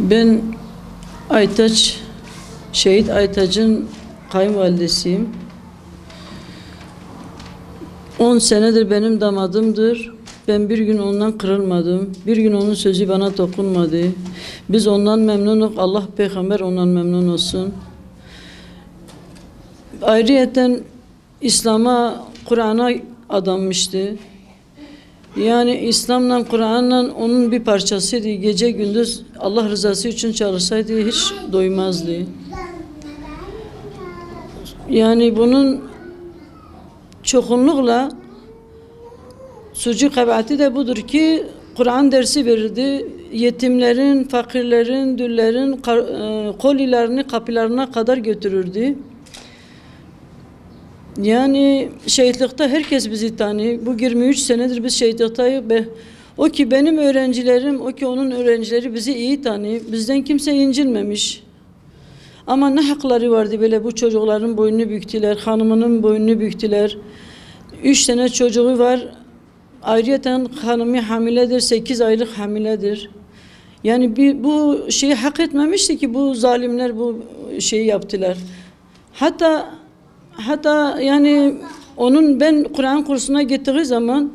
Ben Aytaç, Şehit Aytaç'ın kayınvalidesiyim. 10 senedir benim damadımdır. Ben bir gün ondan kırılmadım. Bir gün onun sözü bana dokunmadı. Biz ondan memnunuz. Allah peygamber ondan memnun olsun. Ayrıyeten İslam'a, Kur'an'a adanmıştı. Yani İslam'la, Kur'an'la onun bir parçasıydı. Gece gündüz Allah rızası için çalışsaydı hiç doymazdı. Yani bunun çoğunlukla suçu kabahati de budur ki Kur'an dersi verirdi. Yetimlerin, fakirlerin, düllerin kolilerini kapılarına kadar götürürdü. Yani şehitlikte herkes bizi tanıyor. Bu 23 senedir biz şehitlikteyiz. O ki benim öğrencilerim, o ki onun öğrencileri bizi iyi tanıyor. Bizden kimse incinmemiş. Ama ne hakları vardı böyle bu çocukların boynunu büktüler, hanımının boynunu büktüler. 3 tane çocuğu var. Ayrıyeten hanımı hamiledir, 8 aylık hamiledir. Yani bu şeyi hak etmemişti ki bu zalimler bu şeyi yaptılar. Hatta yani onun ben Kur'an kursuna gittiği zaman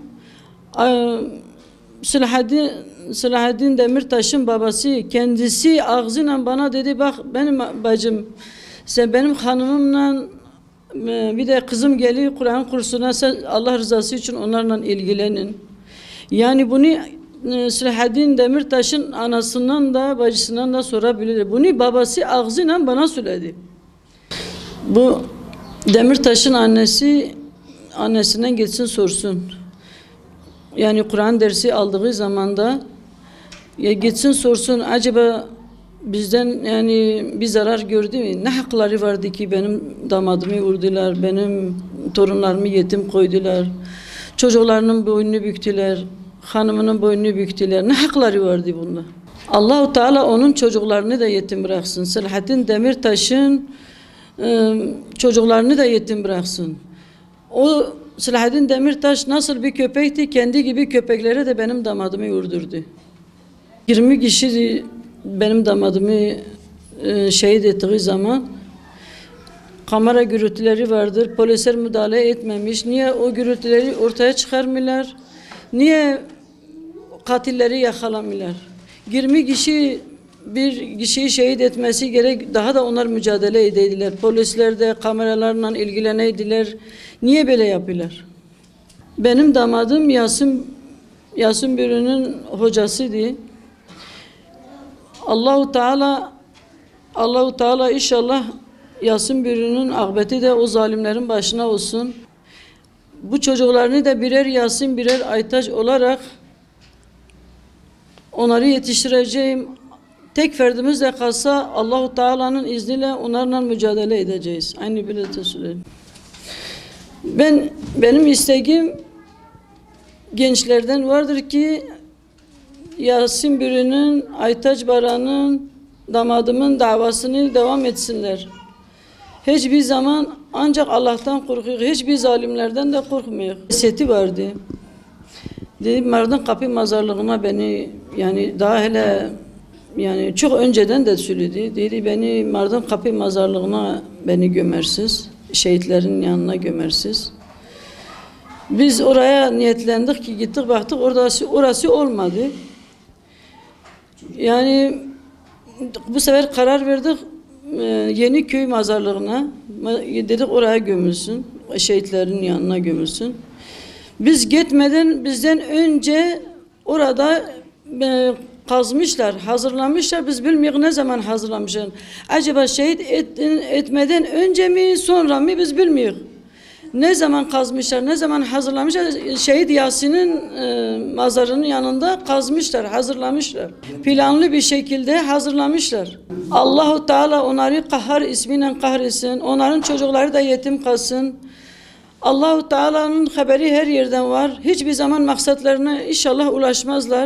Selahaddin Demirtaş'ın babası kendisi ağzıyla bana dedi, bak benim bacım, sen benim hanımımla bir de kızım geliyor Kur'an kursuna, sen Allah rızası için onlarla ilgilenin. Yani bunu Selahaddin Demirtaş'ın anasından da bacısından da sorabilir. Bunu babası ağzıyla bana söyledi. Bu Demirtaş'ın annesinden gitsin sorsun. Yani Kur'an dersi aldığı zaman da gitsin sorsun, acaba bizden yani bir zarar gördü mü? Ne hakları vardı ki benim damadımı vurdular, benim torunlarımı yetim koydular, çocuklarının boynunu büktüler, hanımının boynunu büktüler. Ne hakları vardı bunda? Allah-u Teala onun çocuklarını da yetim bıraksın. Selahaddin Demirtaş'ın çocuklarını da yetim bıraksın. O Selahaddin Demirtaş nasıl bir köpekti, kendi gibi köpeklere de benim damadımı vurdurdu. 20 kişi benim damadımı şehit ettiği zaman kamera gürültüleri vardır. Polisler müdahale etmemiş. Niye o gürültüleri ortaya çıkarmıyorlar? Niye katilleri yakalamıyorlar? 20 kişi bir kişiyi şehit etmesi gerek, daha da onlar mücadele edeydiler. Polisler de kameralarla ilgileneydiler. Niye böyle yapıyorlar? Benim damadım Yasin Bürü'nün hocasıydı. Allahu Teala inşallah Yasin Bürü'nün akıbeti de o zalimlerin başına olsun. Bu çocuklarını da birer Yasin birer Aytaç olarak onları yetiştireceğim. Tek ferdimiz de kalsa Allahu Teala'nın izniyle onlarla mücadele edeceğiz. Aynı böyle de söyleyeyim. Benim isteğim gençlerden vardır ki Yasin Bürü'nün, Aytaç Baran'ın, damadımın davasını devam etsinler. Hiçbir zaman ancak Allah'tan korkuyor, hiçbir zalimlerden de korkmuyor. Seti vardı. Dedi Mardin Kapı Mazarlığı'na beni, yani daha hele yani çok önceden de söyledi. Dedi beni Mardin Kapı Mazarlığı'na beni gömersiz, şehitlerin yanına gömersiz. Biz oraya niyetlendik ki gittik baktık orası olmadı. Yani bu sefer karar verdik Yeniköy Mazarlığı'na. Dedik oraya gömülsün, şehitlerin yanına gömülsün. Biz gitmeden bizden önce orada kazmışlar, hazırlamışlar. Biz bilmiyoruz ne zaman hazırlamışlar. Acaba şehit etmeden önce mi sonra mı biz bilmiyoruz. Ne zaman kazmışlar, ne zaman hazırlamışlar. Şehit Yasin'in mazarının yanında kazmışlar, hazırlamışlar. Planlı bir şekilde hazırlamışlar. Allahu Teala onları kahhar ismiyle kahretsin. Onların çocukları da yetim kalsın. Allahu Teala'nın haberi her yerden var. Hiçbir zaman maksatlarına inşallah ulaşmazlar.